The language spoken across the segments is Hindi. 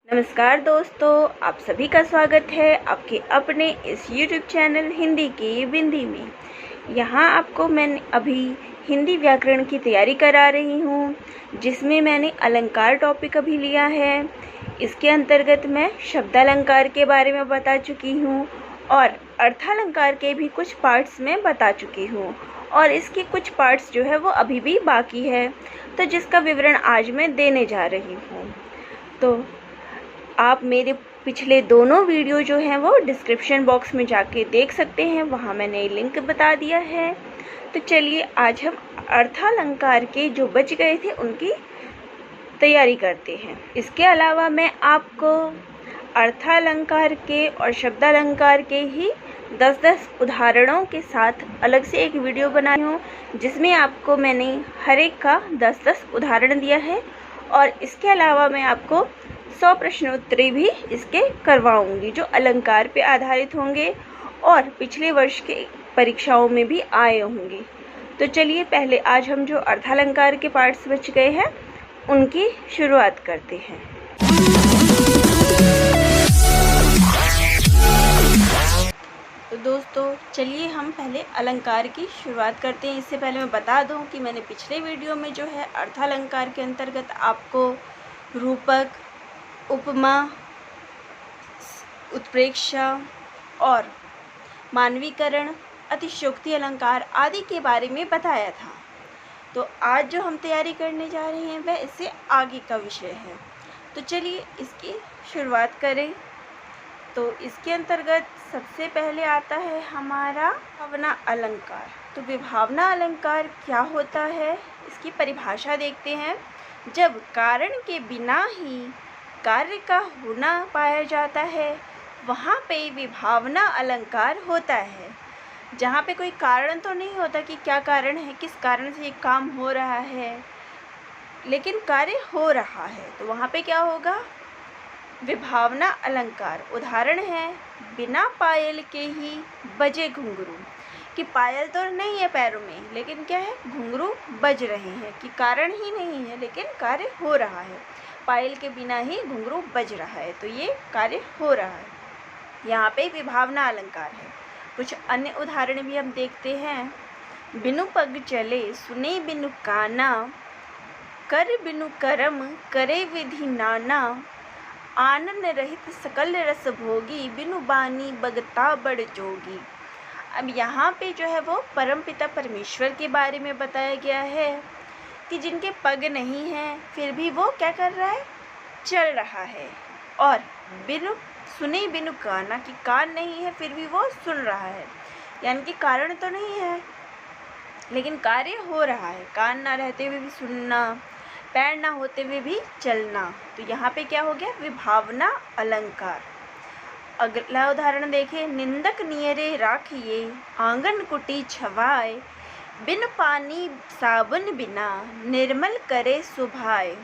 नमस्कार दोस्तों, आप सभी का स्वागत है आपके अपने इस YouTube चैनल हिंदी की बिंदी में। यहाँ आपको मैं अभी हिंदी व्याकरण की तैयारी करा रही हूँ, जिसमें मैंने अलंकार टॉपिक अभी लिया है। इसके अंतर्गत मैं शब्दालंकार के बारे में बता चुकी हूँ और अर्थालंकार के भी कुछ पार्ट्स में बता चुकी हूँ और इसके कुछ पार्ट्स जो है वो अभी भी बाकी है, तो जिसका विवरण आज मैं देने जा रही हूँ। तो आप मेरे पिछले दोनों वीडियो जो हैं वो डिस्क्रिप्शन बॉक्स में जाके देख सकते हैं, वहाँ मैंने लिंक बता दिया है। तो चलिए आज हम अर्थालंकार के जो बच गए थे उनकी तैयारी करते हैं। इसके अलावा मैं आपको अर्थालंकार के और शब्दालंकार के ही 10-10 उदाहरणों के साथ अलग से एक वीडियो बनाई हूँ, जिसमें आपको मैंने हर एक का 10-10 उदाहरण दिया है और इसके अलावा मैं आपको 100 प्रश्नोत्तरी भी इसके करवाऊंगी, जो अलंकार पे आधारित होंगे और पिछले वर्ष के परीक्षाओं में भी आए होंगे। तो चलिए पहले आज हम जो अर्थालंकार के पार्ट्स बच गए हैं उनकी शुरुआत करते हैं। तो दोस्तों चलिए हम पहले अलंकार की शुरुआत करते हैं। इससे पहले मैं बता दूं कि मैंने पिछले वीडियो में जो है अर्थालंकार के अंतर्गत आपको रूपक, उपमा, उत्प्रेक्षा और मानवीकरण, अतिशयोक्ति अलंकार आदि के बारे में बताया था। तो आज जो हम तैयारी करने जा रहे हैं वह इससे आगे का विषय है। तो चलिए इसकी शुरुआत करें। तो इसके अंतर्गत सबसे पहले आता है हमारा विभावना अलंकार। तो विभावना अलंकार क्या होता है, इसकी परिभाषा देखते हैं। जब कारण के बिना ही कार्य का होना पाया जाता है, वहाँ पे विभावना अलंकार होता है। जहाँ पे कोई कारण तो नहीं होता कि क्या कारण है, किस कारण से ये काम हो रहा है, लेकिन कार्य हो रहा है, तो वहाँ पे क्या होगा, विभावना अलंकार। उदाहरण है, बिना पायल के ही बजे घुंघरू, कि पायल तो नहीं है पैरों में, लेकिन क्या है, घुंघरू बज रहे हैं, कि कारण ही नहीं है लेकिन कार्य हो रहा है। पायल के बिना ही घुंघरू बज रहा है, तो ये कार्य हो रहा है। यहाँ पे विभावना अलंकार है। कुछ अन्य उदाहरण भी हम देखते हैं। बिनु पग चले सुने बिनु काना, कर बिनु करम करे विधि नाना, आनन रहित सकल रस भोगी, बिनु बानी बगता बड़ जोगी। अब यहाँ पे जो है वो परमपिता परमेश्वर के बारे में बताया गया है कि जिनके पग नहीं हैं फिर भी वो क्या कर रहा है, चल रहा है। और बिनु सुने बिनु काना, कि कान नहीं है फिर भी वो सुन रहा है, यानी कि कारण तो नहीं है लेकिन कार्य हो रहा है। कान ना रहते हुए भी सुनना, पैर ना होते हुए भी चलना, तो यहाँ पे क्या हो गया, विभावना अलंकार। अगला उदाहरण देखें। निंदक नियरे राखिए आंगन कुटी छवाए, बिन पानी साबुन बिना निर्मल करे सुभाए,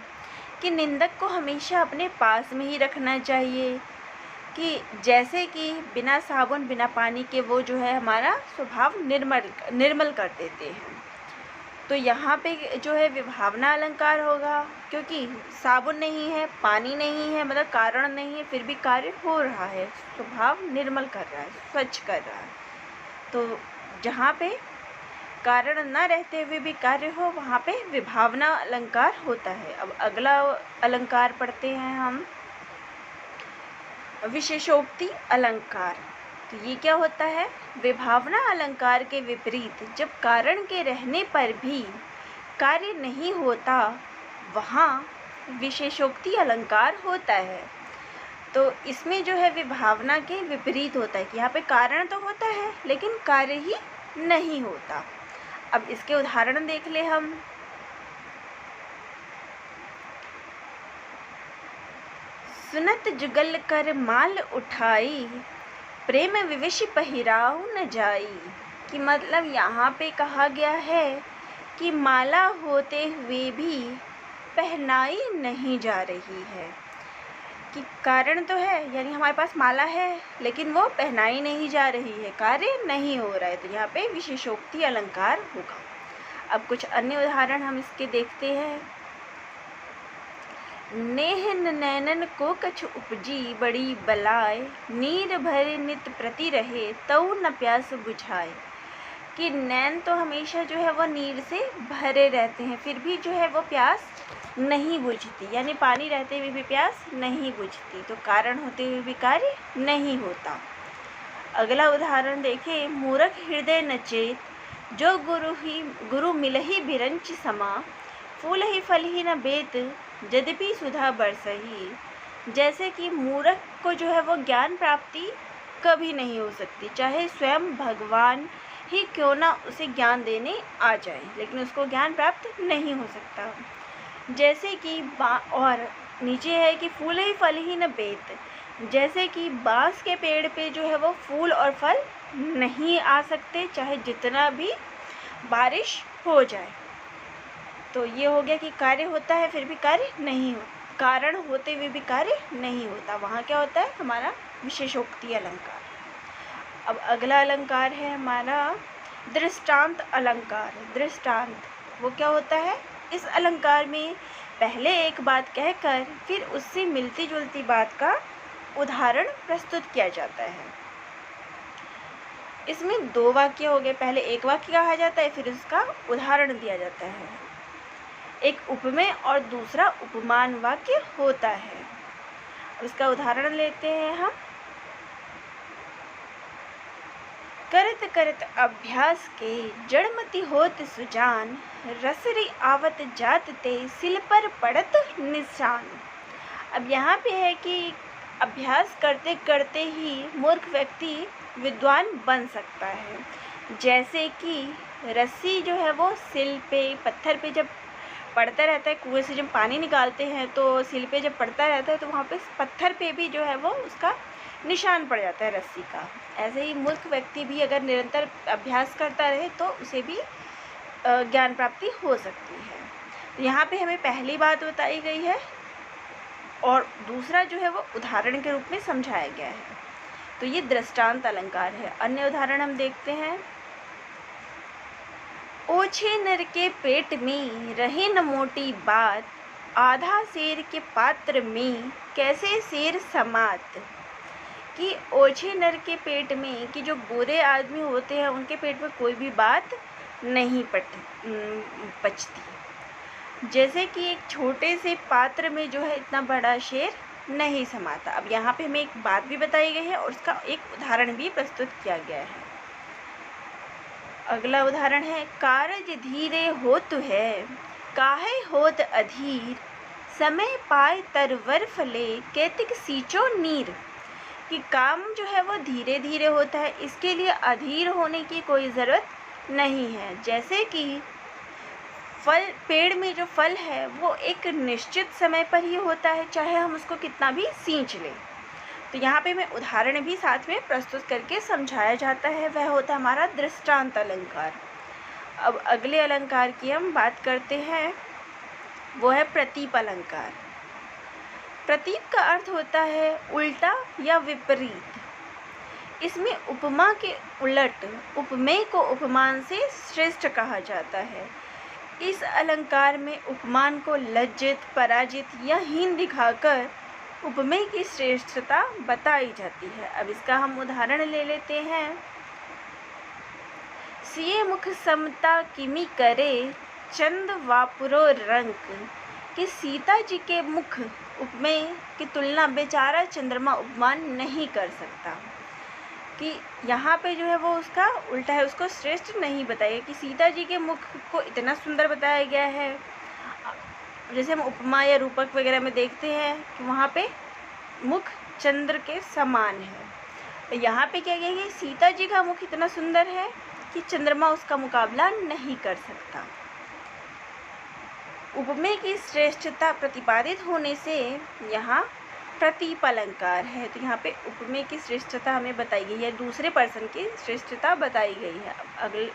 कि निंदक को हमेशा अपने पास में ही रखना चाहिए, कि जैसे कि बिना साबुन बिना पानी के वो जो है हमारा स्वभाव निर्मल कर देते हैं। तो यहाँ पे जो है विभावना अलंकार होगा, क्योंकि साबुन नहीं है, पानी नहीं है, मतलब कारण नहीं है, फिर भी कार्य हो रहा है, स्वभाव निर्मल कर रहा है, स्वच्छ कर रहा है। तो जहाँ पे कारण न रहते हुए भी कार्य हो, वहाँ पे विभावना अलंकार होता है। अब अगला अलंकार पढ़ते हैं हम, विशेषोक्ति अलंकार। तो ये क्या होता है, विभावना अलंकार के विपरीत जब कारण के रहने पर भी कार्य नहीं होता, वहाँ विशेषोक्ति अलंकार होता है। तो इसमें जो है विभावना के विपरीत होता है कि यहाँ पे कारण तो होता है लेकिन कार्य ही नहीं होता। अब इसके उदाहरण देख ले हम। सुनत जुगल कर माल उठाई, प्रेम विविश पहिराऊ न जाई, कि मतलब यहाँ पे कहा गया है कि माला होते हुए भी पहनाई नहीं जा रही है, कि कारण तो है, यानी हमारे पास माला है लेकिन वो पहनाई नहीं जा रही है, कार्य नहीं हो रहा है, तो यहाँ पे विशेषोक्ति अलंकार होगा। अब कुछ अन्य उदाहरण हम इसके देखते हैं। नेहन नैनन को कछु उपजी बड़ी बलाय, नीर भरे नित प्रति रहे तऊ न प्यास बुझाए। कि नैन तो हमेशा जो है वो नीर से भरे रहते हैं, फिर भी जो है वो प्यास नहीं बुझती, यानी पानी रहते हुए भी प्यास नहीं बुझती, तो कारण होते हुए भी कार्य नहीं होता। अगला उदाहरण देखें, मूर्ख हृदय नचेत, जो गुरु मिलहि बिरंच समा, फूल ही फल ही न बेत, यद्यपि सुधा बरसही। जैसे कि मूर्ख को जो है वो ज्ञान प्राप्ति कभी नहीं हो सकती, चाहे स्वयं भगवान ही क्यों ना उसे ज्ञान देने आ जाए, लेकिन उसको ज्ञान प्राप्त नहीं हो सकता। जैसे कि और नीचे है कि फूल ही फल ही न बेत, जैसे कि बांस के पेड़ पे जो है वो फूल और फल नहीं आ सकते, चाहे जितना भी बारिश हो जाए। तो ये हो गया कि कार्य होता है फिर भी कार्य नहीं होता, कारण होते हुए भी कार्य नहीं होता, वहाँ क्या होता है हमारा विशेषोक्ति अलंकार। अब अगला अलंकार है हमारा दृष्टांत अलंकार। दृष्टांत वो क्या होता है, इस अलंकार में पहले एक बात कहकर फिर उससे मिलती जुलती बात का उदाहरण प्रस्तुत किया जाता है। इसमें दो वाक्य हो गए, पहले एक वाक्य कहा जाता है फिर उसका उदाहरण दिया जाता है। एक उपमेय और दूसरा उपमान वाक्य होता है। उसका उदाहरण लेते हैं हम। करत करत अभ्यास के जड़मति होत सुजान, रसरी आवत जात ते सिल पर पड़त निशान। अब यहाँ पे है कि अभ्यास करते करते ही मूर्ख व्यक्ति विद्वान बन सकता है। जैसे कि रस्सी जो है वो सिल पे पत्थर पे जब पड़ता रहता है, कुएं से जब पानी निकालते हैं तो सिल पे जब पड़ता रहता है तो वहाँ पे पत्थर पे भी जो है वो उसका निशान पड़ जाता है रस्सी का। ऐसे ही मूर्ख व्यक्ति भी अगर निरंतर अभ्यास करता रहे तो उसे भी ज्ञान प्राप्ति हो सकती है। तो यहाँ पे हमें पहली बात बताई गई है और दूसरा जो है वो उदाहरण के रूप में समझाया गया है। तो ये दृष्टांत अलंकार है। अन्य उदाहरण हम देखते हैं। ओछे नर के पेट में रहे न मोटी बात, आधा शेर के पात्र में कैसे शेर समात। कि ओछे नर के पेट में, कि जो गोरे आदमी होते हैं उनके पेट में कोई भी बात नहीं पचती। जैसे कि एक छोटे से पात्र में जो है इतना बड़ा शेर नहीं समाता। अब यहाँ पे हमें एक बात भी बताई गई है और उसका एक उदाहरण भी प्रस्तुत किया गया है। अगला उदाहरण है। कारज धीरे होत है, काहे होत अधीर, समय पाए तरवर फले, कैतिक सींचो नीर। कि काम जो है वो धीरे धीरे होता है, इसके लिए अधीर होने की कोई ज़रूरत नहीं है। जैसे कि फल, पेड़ में जो फल है वो एक निश्चित समय पर ही होता है, चाहे हम उसको कितना भी सींच लें। तो यहाँ पे मैं उदाहरण भी साथ में प्रस्तुत करके समझाया जाता है, वह होता है हमारा दृष्टांत अलंकार। अब अगले अलंकार की हम बात करते हैं, वो है प्रतीप अलंकार। प्रतीप का अर्थ होता है उल्टा या विपरीत। इसमें उपमा के उलट उपमेय को उपमान से श्रेष्ठ कहा जाता है। इस अलंकार में उपमान को लज्जित, पराजित या हीन दिखाकर उपमेय की श्रेष्ठता बताई जाती है। अब इसका हम उदाहरण ले लेते हैं। सिए मुख समता किमी करे, चंद वापुरो रंग। कि सीता जी के मुख उपमेय की तुलना बेचारा चंद्रमा उपमान नहीं कर सकता। कि यहाँ पे जो है वो उसका उल्टा है, उसको श्रेष्ठ नहीं बताया कि सीता जी के मुख को इतना सुंदर बताया गया है। जैसे हम उपमा या रूपक वगैरह में देखते हैं कि वहाँ पे मुख चंद्र के समान है, तो यहाँ पे क्या कहेंगे, सीता जी का मुख इतना सुंदर है कि चंद्रमा उसका मुकाबला नहीं कर सकता। उपमेय की श्रेष्ठता प्रतिपादित होने से यहाँ प्रतीप अलंकार है। तो यहाँ पे उपमेय की श्रेष्ठता हमें बताई गई है, दूसरे पर्सन की श्रेष्ठता बताई गई है।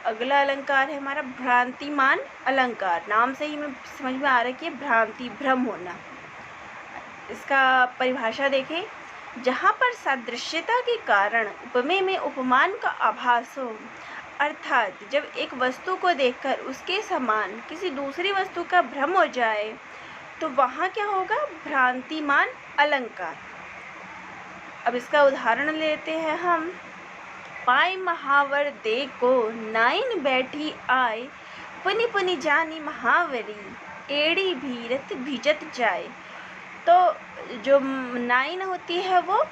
अगला अलंकार है हमारा भ्रांतिमान अलंकार। नाम से ही हमें समझ में आ रहा है कि भ्रांति, भ्रम होना। इसका परिभाषा देखें। जहाँ पर सादृश्यता के कारण उपमेय में उपमान का आभास हो, अर्थात जब एक वस्तु को देखकर उसके समान किसी दूसरी वस्तु का भ्रम हो जाए, तो वहाँ क्या होगा? भ्रांतिमान अलंकार। अब इसका उदाहरण लेते हैं हम। पाई महावर दे को नाइन बैठी आए, पुनि पुनि जानी महावरी, एड़ी भीरत भिजत जाए। तो जो नाइन होती है वो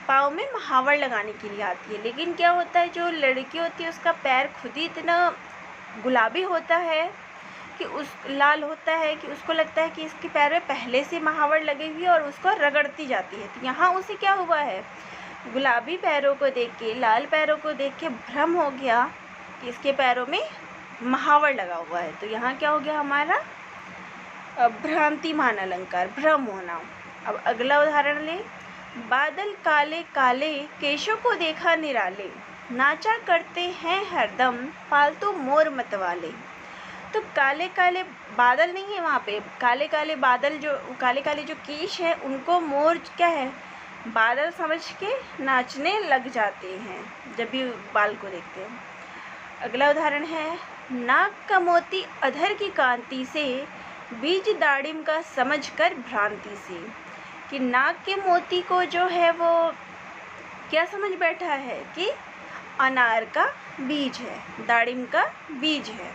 पाँव में महावर लगाने के लिए आती है, लेकिन क्या होता है, जो लड़की होती है उसका पैर खुद ही इतना गुलाबी होता है कि लाल होता है कि उसको लगता है कि इसके पैर में पहले से महावर लगी हुई है और उसको रगड़ती जाती है। तो यहाँ उसे क्या हुआ है, गुलाबी पैरों को देख के, लाल पैरों को देख के भ्रम हो गया कि इसके पैरों में महावर लगा हुआ है। तो यहाँ क्या हो गया हमारा? भ्रांतिमान अलंकार, भ्रम होना। अब अगला उदाहरण ले। बादल काले काले केशों को देखा निराले, नाचा करते हैं हरदम पालतू मोर मतवाले। तो काले काले बादल नहीं है वहाँ पे, काले काले बादल, जो काले काले जो केश है उनको मोर क्या है, बादल समझ के नाचने लग जाते हैं जब भी बाल को देखते हैं। अगला उदाहरण है। नाक का मोती अधर की कांति से, बीज दाड़िम का समझ कर भ्रांति से। कि नाक के मोती को जो है वो क्या समझ बैठा है कि अनार का बीज है, दाड़िम का बीज है।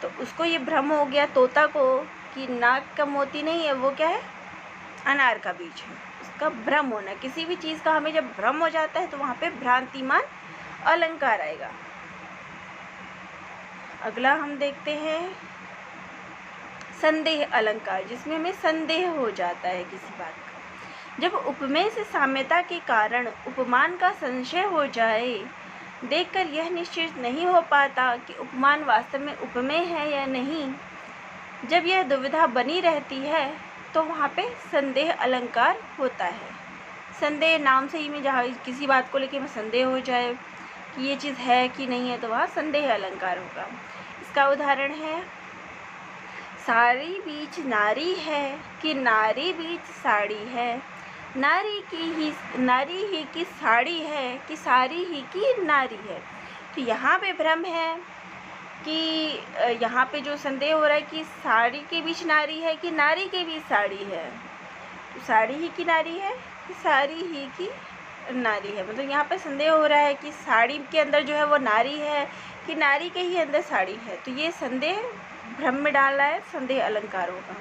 तो उसको ये भ्रम हो गया तोता को कि नाक का मोती नहीं है, वो क्या है, अनार का बीज है। उसका भ्रम होना, किसी भी चीज़ का हमें जब भ्रम हो जाता है तो वहाँ पे भ्रांतिमान अलंकार आएगा। अगला हम देखते हैं संदेह अलंकार, जिसमें हमें संदेह हो जाता है किसी बात का। जब उपमेय से साम्यता के कारण उपमान का संशय हो जाए, देखकर यह निश्चित नहीं हो पाता कि उपमान वास्तव में उपमेय है या नहीं, जब यह दुविधा बनी रहती है तो वहाँ पे संदेह अलंकार होता है। संदेह नाम से ही में जहाँ किसी बात को लेके में संदेह हो जाए कि ये चीज़ है कि नहीं है, तो वहाँ संदेह अलंकार होगा। इसका उदाहरण है। साड़ी बीच नारी है कि नारी बीच साड़ी है, नारी ही की साड़ी है कि साड़ी ही की नारी है। तो यहाँ पे भ्रम है कि यहाँ पे जो संदेह हो रहा है कि साड़ी के बीच नारी है कि नारी के बीच साड़ी है। तो साड़ी ही की नारी है कि साड़ी ही की नारी है, मतलब यहाँ पे संदेह हो रहा है कि साड़ी के अंदर जो है वो नारी है कि नारी के ही अंदर साड़ी है। तो ये संदेह भ्रम में डाल रहा है, संदेह अलंकार होगा।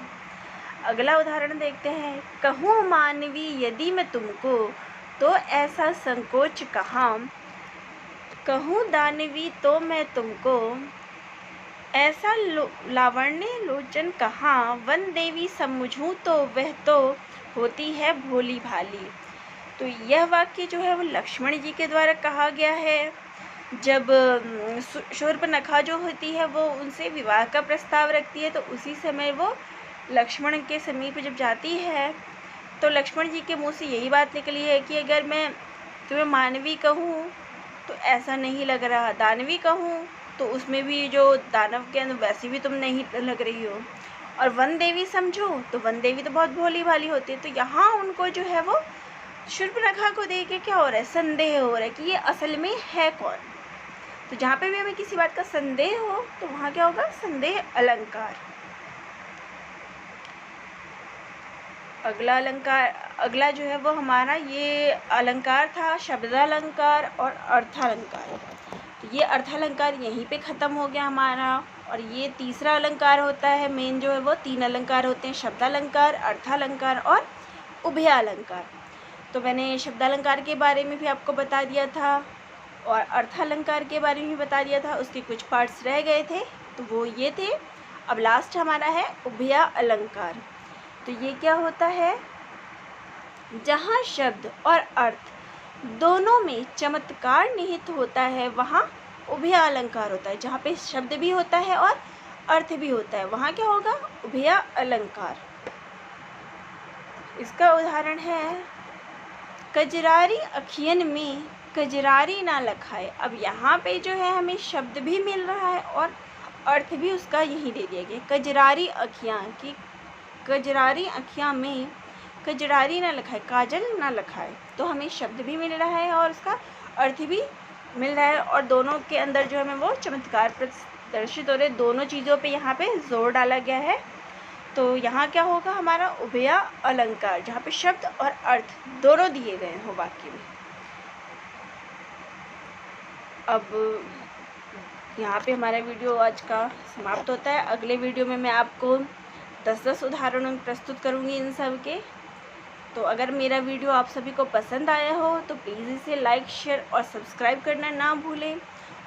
अगला उदाहरण देखते हैं। कहूँ मानवी यदि मैं तुमको, तो ऐसा संकोच कहाँ, कहूँ दानवी तो मैं तुमको, ऐसा लावण्य लोचन कहाँ, वन देवी समझूँ तो वह तो होती है भोली भाली। तो यह वाक्य जो है वो लक्ष्मण जी के द्वारा कहा गया है। जब शूर्पणखा जो होती है वो उनसे विवाह का प्रस्ताव रखती है, तो उसी समय वो लक्ष्मण के समीप जब जाती है तो लक्ष्मण जी के मुंह से यही बात निकली है कि अगर मैं तुम्हें मानवी कहूँ तो ऐसा नहीं लग रहा, दानवी कहूँ तो उसमें भी जो दानव के अंदर वैसी भी तुम नहीं लग रही हो, और वन देवी समझो तो वन देवी तो बहुत भोली भाली होती है। तो यहाँ उनको जो है वो शूर्पणखा को देख के क्या हो रहा है, संदेह हो रहा है कि ये असल में है कौन। तो जहाँ पे भी हमें किसी बात का संदेह हो तो वहाँ क्या होगा, संदेह अलंकार। अगला अलंकार, अगला जो है वो हमारा ये अलंकार था शब्दालंकार और अर्थालंकार। तो ये अर्थालंकार यहीं पे ख़त्म हो गया हमारा, और ये तीसरा अलंकार होता है। मेन जो है वो 3 अलंकार होते हैं, शब्दालंकार, अर्थालंकार और उभयालंकार। तो मैंने शब्दालंकार के बारे में भी आपको बता दिया था और अर्थालंकार के बारे में भी बता दिया था, उसके कुछ पार्ट्स रह गए थे तो वो ये थे। अब लास्ट हमारा है उभया अलंकार। तो ये क्या होता है, जहाँ शब्द और अर्थ दोनों में चमत्कार निहित होता है वहाँ उभया अलंकार होता है। जहाँ पे शब्द भी होता है और अर्थ भी होता है वहाँ क्या होगा, उभया अलंकार। इसका उदाहरण है। कजरारी अखियन में कजरारी ना लखाए। अब यहाँ पे जो है हमें शब्द भी मिल रहा है और अर्थ भी उसका यही दे दिया गया। कजरारी अखियाँ की, कजरारी अखियाँ में कजरारी ना लखाए, काजल ना लखाए। तो हमें शब्द भी मिल रहा है और उसका अर्थ भी मिल रहा है, और दोनों के अंदर जो हमें वो चमत्कार प्रदर्शित हो रहे। दोनों चीज़ों पे यहाँ पे जोर डाला गया है। तो यहाँ क्या होगा, हमारा उभय अलंकार, जहाँ पे शब्द और अर्थ दोनों दिए गए हो वाक्य में। अब यहाँ पे हमारा वीडियो आज का समाप्त होता है। अगले वीडियो में मैं आपको 10-10 उदाहरण प्रस्तुत करूँगी इन सब के। तो अगर मेरा वीडियो आप सभी को पसंद आया हो तो प्लीज़ इसे लाइक, शेयर और सब्सक्राइब करना ना भूलें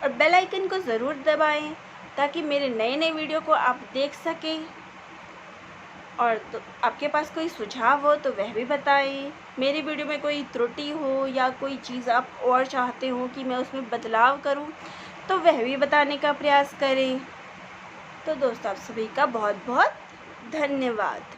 और बेल आइकन को ज़रूर दबाएं ताकि मेरे नए नए वीडियो को आप देख सकें। और तो आपके पास कोई सुझाव हो तो वह भी बताएं। मेरी वीडियो में कोई त्रुटि हो या कोई चीज़ आप और चाहते हो कि मैं उसमें बदलाव करूं तो वह भी बताने का प्रयास करें। तो दोस्तों, आप सभी का बहुत बहुत धन्यवाद।